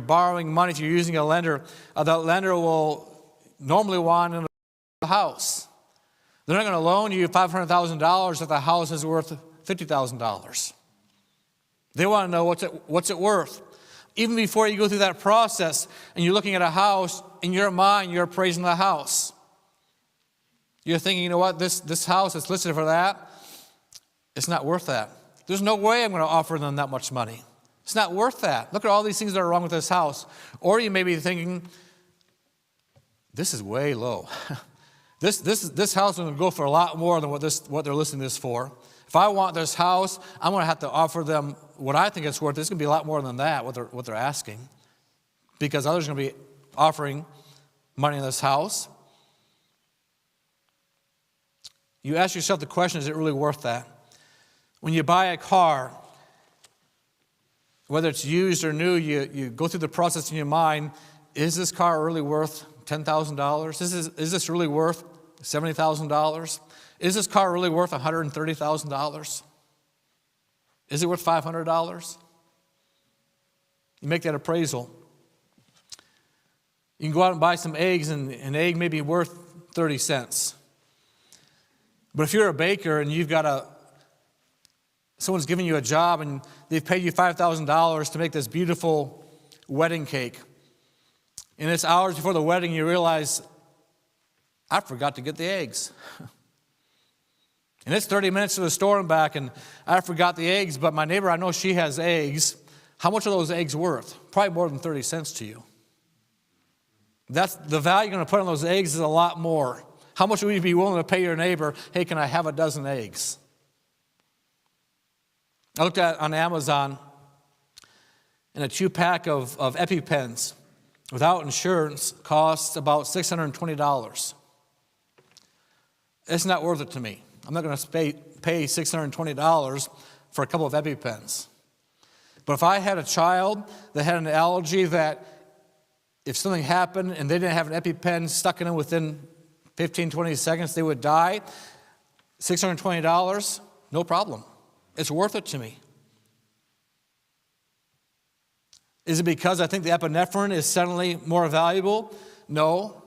borrowing money, if you're using a lender, that lender will normally want a house. They're not going to loan you $500,000 if the house is worth $50,000. They want to know what's it worth. Even before you go through that process and you're looking at a house, in your mind, you're appraising the house. You're thinking, you know what, this house is listed for that. It's not worth that. There's no way I'm going to offer them that much money. It's not worth that. Look at all these things that are wrong with this house. Or you may be thinking, this is way low. This house is going to go for a lot more than what they're listing this for. If I want this house, I'm going to have to offer them what I think it's worth. It's going to be a lot more than that, what they're asking. Because others are going to be offering money in this house. You ask yourself the question, is it really worth that? When you buy a car, whether it's used or new, you go through the process in your mind, is this car really worth $10,000? Is this really worth $70,000? Is this car really worth $130,000? Is it worth $500? You make that appraisal. You can go out and buy some eggs, and an egg may be worth 30 cents. But if you're a baker and someone's giving you a job and they've paid you $5,000 to make this beautiful wedding cake, and it's hours before the wedding, you realize, I forgot to get the eggs. And it's 30 minutes to the store and back, and I forgot the eggs, but my neighbor, I know she has eggs. How much are those eggs worth? Probably more than 30 cents to you. That's the value you're going to put on those eggs is a lot more. How much would you be willing to pay your neighbor, hey, can I have a dozen eggs? I looked at on Amazon, and a 2-pack of EpiPens without insurance costs about $620. It's not worth it to me. I'm not going to pay $620 for a couple of EpiPens. But if I had a child that had an allergy that if something happened and they didn't have an EpiPen stuck in them within 15, 20 seconds, they would die, $620, no problem. It's worth it to me. Is it because I think the epinephrine is suddenly more valuable? No.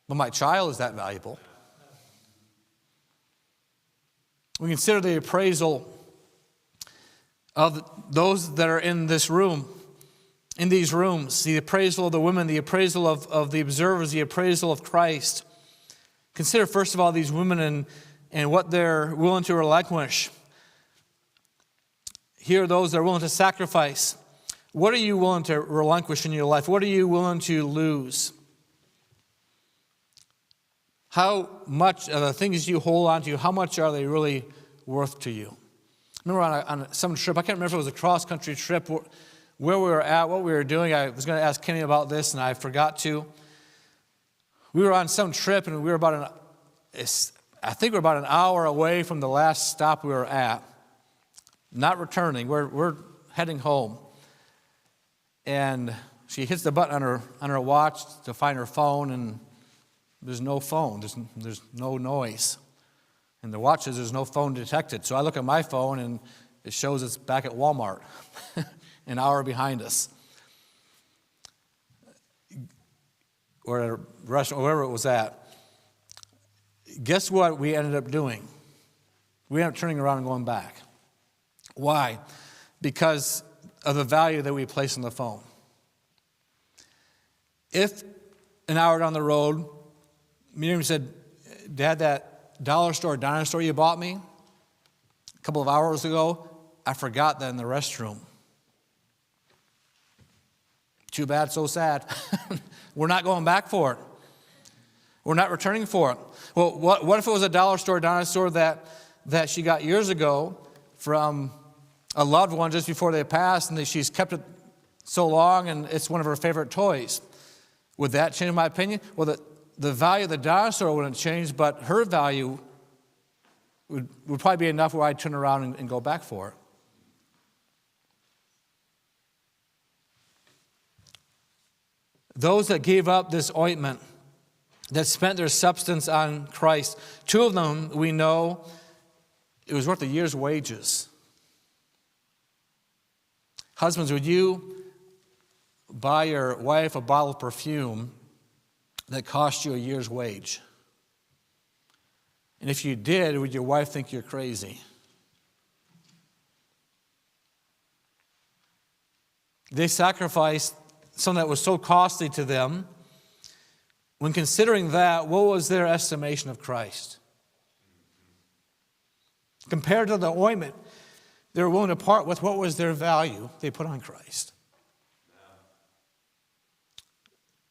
But my child is that valuable. We consider the appraisal of those that are in this room, in these rooms, the appraisal of the women, the appraisal of the observers, the appraisal of Christ. Consider, first of all, these women and what they're willing to relinquish. Here are those that are willing to sacrifice. What are you willing to relinquish in your life? What are you willing to lose? How much of the things you hold on to, how much are they really worth to you? I remember on some trip, I can't remember if it was a cross-country trip, where we were at, what we were doing. I was going to ask Kenny about this, and I forgot to. We were on some trip, and we were about an hour away from the last stop we were at. Not returning. We're heading home. And she hits the button on her watch to find her phone, and there's no phone. There's no noise. And the watch says there's no phone detected. So I look at my phone, and it shows it's back at Walmart, an hour behind us. Or at a restaurant, wherever it was at. Guess what we ended up doing? We ended up turning around and going back. Why? Because of the value that we place on the phone. If an hour down the road, Miriam said, Dad, that dollar store, diner store you bought me a couple of hours ago, I forgot that in the restroom. Too bad, so sad. We're not going back for it. We're not returning for it. Well, what if it was a dollar store, diner store that she got years ago from a loved one just before they passed, and she's kept it so long, and it's one of her favorite toys? Would that change my opinion? Well, the value of the dollar store wouldn't change, but her value would probably be enough where I'd turn around and go back for it. Those that gave up this ointment, that spent their substance on Christ, 2 of them we know it was worth a year's wages. Husbands, would you buy your wife a bottle of perfume that cost you a year's wage? And if you did, would your wife think you're crazy? They sacrificed something that was so costly to them. When considering that, what was their estimation of Christ? Compared to the ointment, they were willing to part with what was their value they put on Christ.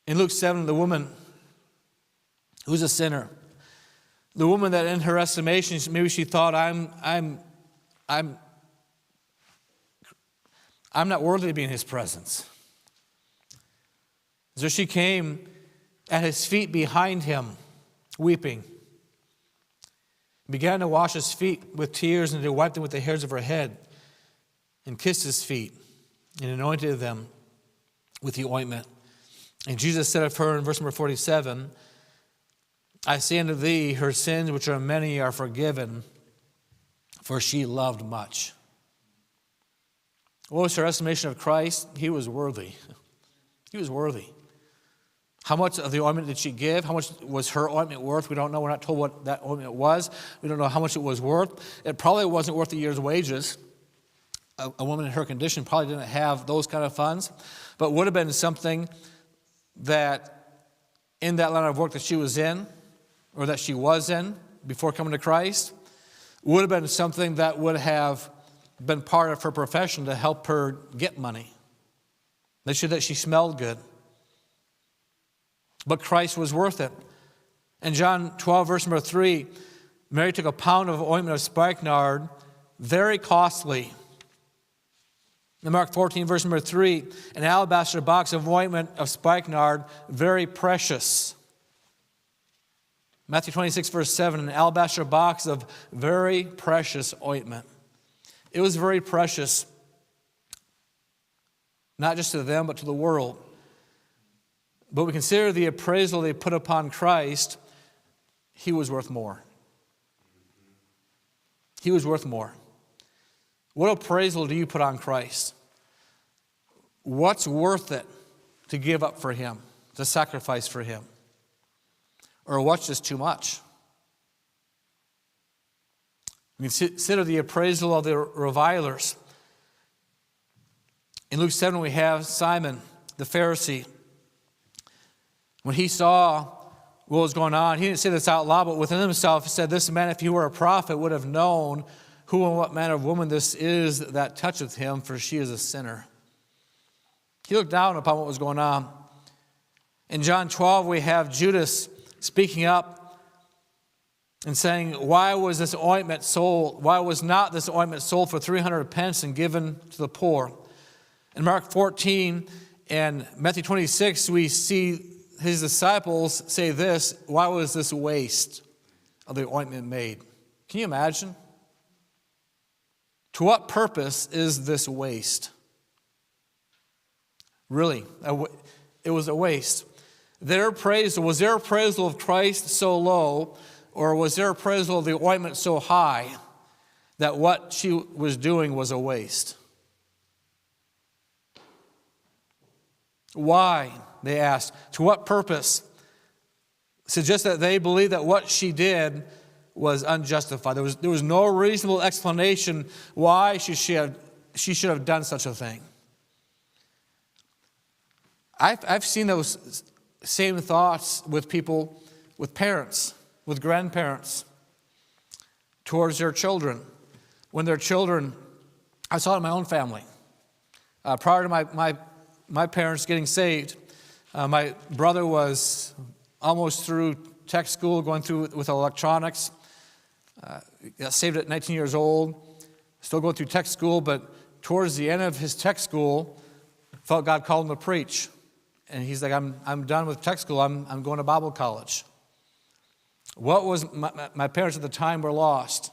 In Luke 7, the woman who's a sinner, the woman that in her estimation, maybe she thought, I'm not worthy to be in his presence. So she came at his feet behind him, weeping, began to wash his feet with tears and to wipe them with the hairs of her head, and kissed his feet and anointed them with the ointment. And Jesus said of her in verse number 47, I say unto thee, her sins, which are many, are forgiven, for she loved much. What was her estimation of Christ? He was worthy. He was worthy. How much of the ointment did she give? How much was her ointment worth? We don't know. We're not told what that ointment was. We don't know how much it was worth. It probably wasn't worth a year's wages. A woman in her condition probably didn't have those kind of funds, but would have been something that in that line of work that she was in, or that she was in before coming to Christ, would have been something that would have been part of her profession to help her get money. Make sure that she smelled good. But Christ was worth it. In John 12, verse number 3, Mary took a pound of ointment of spikenard, very costly. In Mark 14, verse number 3, an alabaster box of ointment of spikenard, very precious. Matthew 26, verse 7, an alabaster box of very precious ointment. It was very precious, not just to them, but to the world. But we consider the appraisal they put upon Christ, he was worth more. He was worth more. What appraisal do you put on Christ? What's worth it to give up for him, to sacrifice for him? Or what's just too much? We consider the appraisal of the revilers. In Luke 7, we have Simon, the Pharisee. When he saw what was going on, he didn't say this out loud, but within himself he said, this man, if he were a prophet, would have known who and what manner of woman this is that toucheth him, for she is a sinner. He looked down upon what was going on. In John 12, we have Judas speaking up and saying, why was this ointment sold? Why was not this ointment sold for 300 pence and given to the poor? In Mark 14 and Matthew 26, we see his disciples say this, why was this waste of the ointment made? Can you imagine? To what purpose is this waste? Really, it was a waste. Was their appraisal of Christ so low, or was their appraisal of the ointment so high that what she was doing was a waste? Why? They asked. To what purpose? Suggests that they believed that what she did was unjustified. There was no reasonable explanation why she should have done such a thing. I've seen those same thoughts with people, with parents, with grandparents, towards their children. When their children, I saw it in my own family. Prior to my parents getting saved, my brother was almost through tech school, going through with electronics. Got saved at 19 years old, still going through tech school, but towards the end of his tech school, felt God called him to preach. And he's like, I'm done with tech school, I'm going to Bible college. What was, my parents at the time were lost.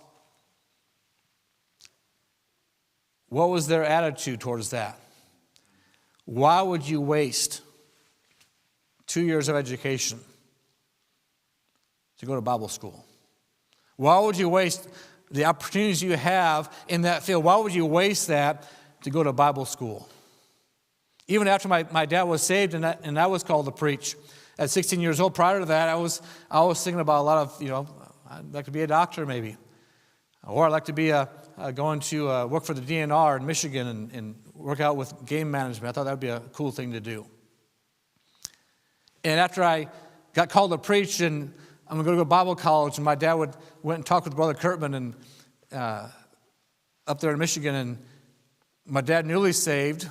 What was their attitude towards that? Why would you waste 2 years of education to go to Bible school? Why would you waste the opportunities you have in that field? Why would you waste that to go to Bible school? Even after my dad was saved and I was called to preach at 16 years old, prior to that, I was thinking about a lot of, I'd like to be a doctor maybe. Or I'd like to be going to work for the DNR in Michigan and work out with game management. I thought that would be a cool thing to do. And after I got called to preach, and I'm going to go to Bible college, and my dad went and talked with Brother Kurtman and up there in Michigan, and my dad, newly saved,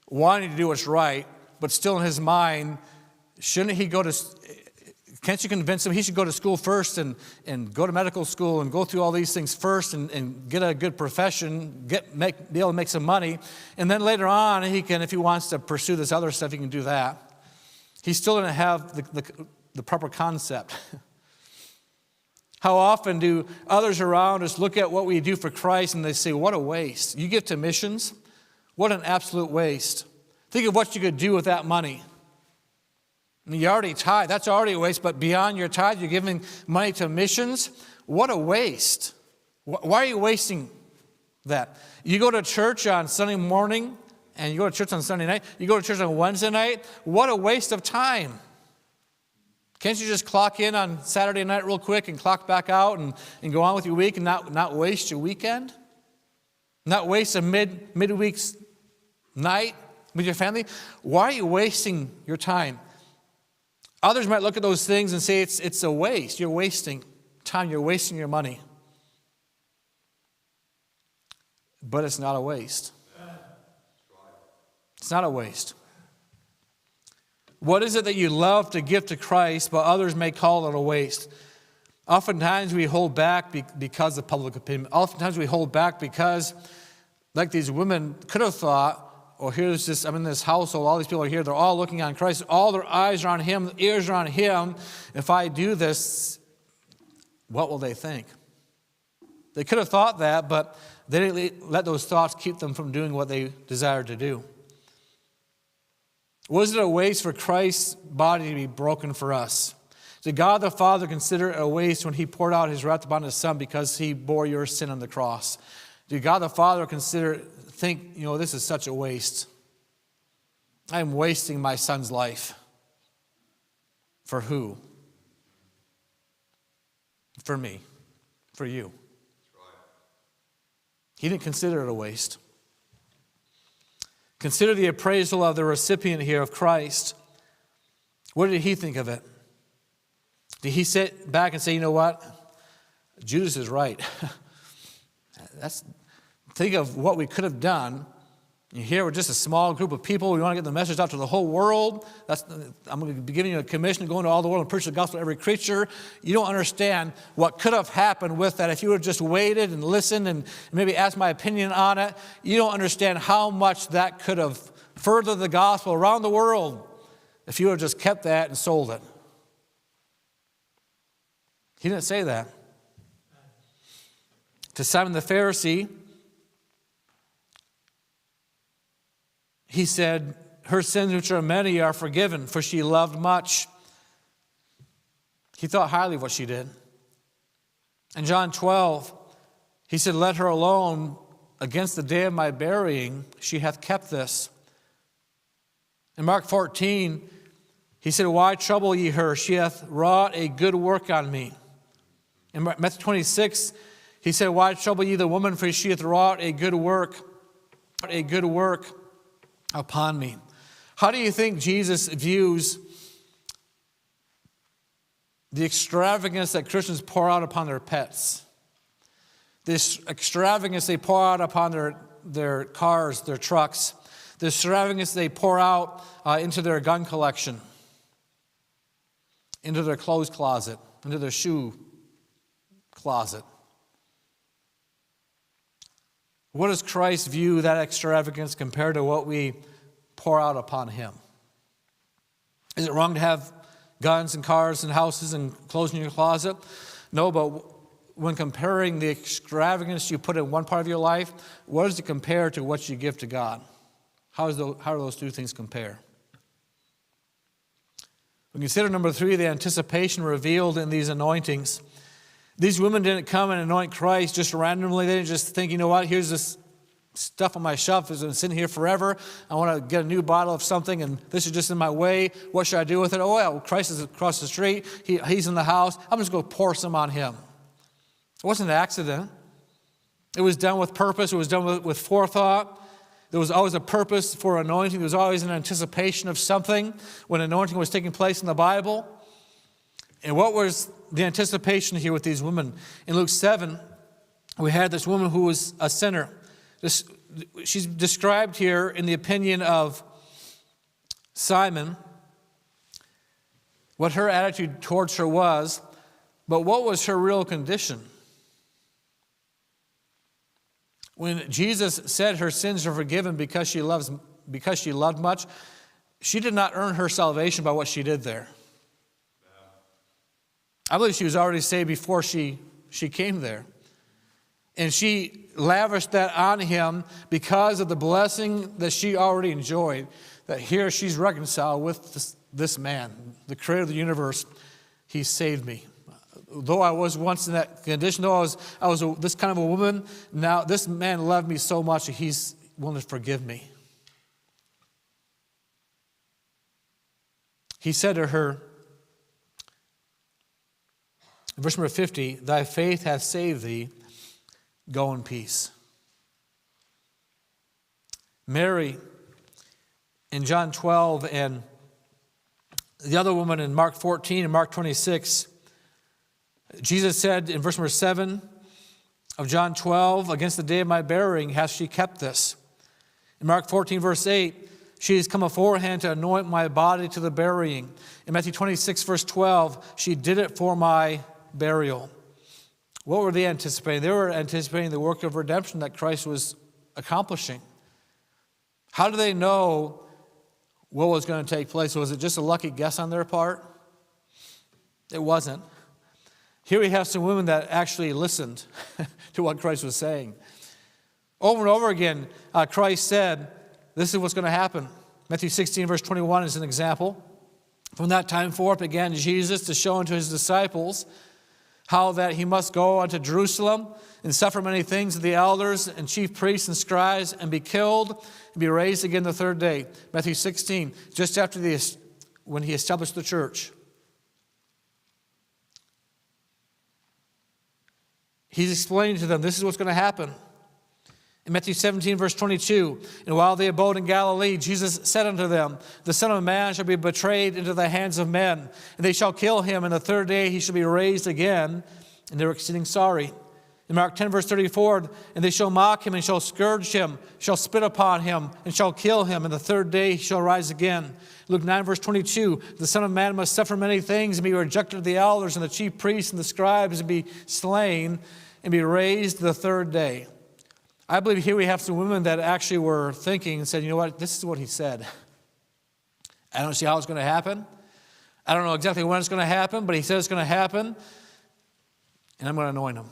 wanting to do what's right, but still in his mind, can't you convince him he should go to school first and go to medical school and go through all these things first and get a good profession, be able to make some money, and then later on he can, if he wants to pursue this other stuff, he can do that. He still didn't have the proper concept. How often do others around us look at what we do for Christ and they say, what a waste. You give to missions? What an absolute waste. Think of what you could do with that money. I mean, you already tithe. That's already a waste. But beyond your tithe, you're giving money to missions. What a waste. Why are you wasting that? You go to church on Sunday morning, and you go to church on Sunday night. You go to church on Wednesday night. What a waste of time. Can't you just clock in on Saturday night real quick and clock back out and go on with your week and not waste your weekend? Not waste a midweek night with your family? Why are you wasting your time? Others might look at those things and say it's a waste. You're wasting time. You're wasting your money. But it's not a waste. It's not a waste. What is it that you love to give to Christ, but others may call it a waste? Oftentimes we hold back because of public opinion. Oftentimes we hold back because, like these women could have thought, I'm in this household, all these people are here, they're all looking on Christ, all their eyes are on Him, ears are on Him. If I do this, what will they think? They could have thought that, but they didn't let those thoughts keep them from doing what they desired to do. Was it a waste for Christ's body to be broken for us? Did God the Father consider it a waste when He poured out His wrath upon His Son because He bore your sin on the cross? Did God the Father think, this is such a waste? I am wasting my son's life. For who? For me. For you. He didn't consider it a waste. Consider the appraisal of the recipient here of Christ. What did he think of it? Did he sit back and say, you know what? Judas is right. Think of what we could have done. Here we're just a small group of people. We want to get the message out to the whole world. I'm going to be giving you a commission to go into all the world and preach the gospel to every creature. You don't understand what could have happened with that if you would have just waited and listened and maybe asked my opinion on it. You don't understand how much that could have furthered the gospel around the world if you would have just kept that and sold it. He didn't say that. To Simon the Pharisee, he said, her sins, which are many, are forgiven, for she loved much. He thought highly of what she did. In John 12, he said, let her alone. Against the day of my burying, she hath kept this. In Mark 14, he said, why trouble ye her? She hath wrought a good work on me. In Matthew 26, he said, why trouble ye the woman? For she hath wrought a good work upon me. How do you think Jesus views the extravagance that Christians pour out upon their pets? This extravagance they pour out upon their cars, their trucks. The extravagance they pour out into their gun collection, into their clothes closet, into their shoe closet. What does Christ view that extravagance compared to what we pour out upon Him? Is it wrong to have guns and cars and houses and clothes in your closet? No, but when comparing the extravagance you put in one part of your life, what does it compare to what you give to God? How do those two things compare? We consider number 3, the anticipation revealed in these anointings. These women didn't come and anoint Christ just randomly. They didn't just think, you know what, here's this stuff on my shelf is going to sit here forever. I want to get a new bottle of something, and this is just in my way. What should I do with it? Oh, well, Christ is across the street. He's in the house. I'm just going to pour some on him. It wasn't an accident. It was done with purpose. It was done with forethought. There was always a purpose for anointing. There was always an anticipation of something when anointing was taking place in the Bible. And what was the anticipation here with these women? In Luke 7, we had this woman who was a sinner. She's described here in the opinion of Simon, what her attitude towards her was, but what was her real condition? When Jesus said her sins are forgiven because she loved much, she did not earn her salvation by what she did there. I believe she was already saved before she came there. And she lavished that on him because of the blessing that she already enjoyed, that here she's reconciled with this man, the creator of the universe. He saved me. Though I was once in that condition, though I was this kind of a woman, now this man loved me so much that he's willing to forgive me. He said to her, in verse number 50, thy faith hath saved thee, go in peace. Mary in John 12 and the other woman in Mark 14 and Mark 26, Jesus said in verse number 7 of John 12, against the day of my burying hath she kept this. In Mark 14 verse 8, she has come aforehand to anoint my body to the burying. In Matthew 26 verse 12, she did it for my burial. What were they anticipating? They were anticipating the work of redemption that Christ was accomplishing. How do they know what was going to take place? Was it just a lucky guess on their part? It wasn't. Here we have some women that actually listened to what Christ was saying. Over and over again, Christ said, this is what's going to happen. Matthew 16, verse 21 is an example. From that time forth began Jesus to show unto his disciples how that he must go unto Jerusalem and suffer many things of the elders and chief priests and scribes and be killed and be raised again the third day. Matthew 16, just after when he established the church. He's explaining to them, this is what's going to happen. In Matthew 17, verse 22, and while they abode in Galilee, Jesus said unto them, the Son of Man shall be betrayed into the hands of men, and they shall kill him, and the third day he shall be raised again. And they were exceeding sorry. In Mark 10, verse 34, and they shall mock him, and shall scourge him, shall spit upon him, and shall kill him, and the third day he shall rise again. Luke 9, verse 22, the Son of Man must suffer many things, and be rejected of the elders, and the chief priests, and the scribes, and be slain, and be raised the third day. I believe here we have some women that actually were thinking and said, you know what, this is what he said. I don't see how it's going to happen. I don't know exactly when it's going to happen, but he said it's going to happen, and I'm going to anoint him.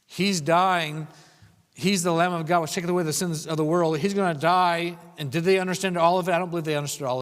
He's dying. He's the Lamb of God which taketh away the sins of the world. He's going to die, and did they understand all of it? I don't believe they understood all of it.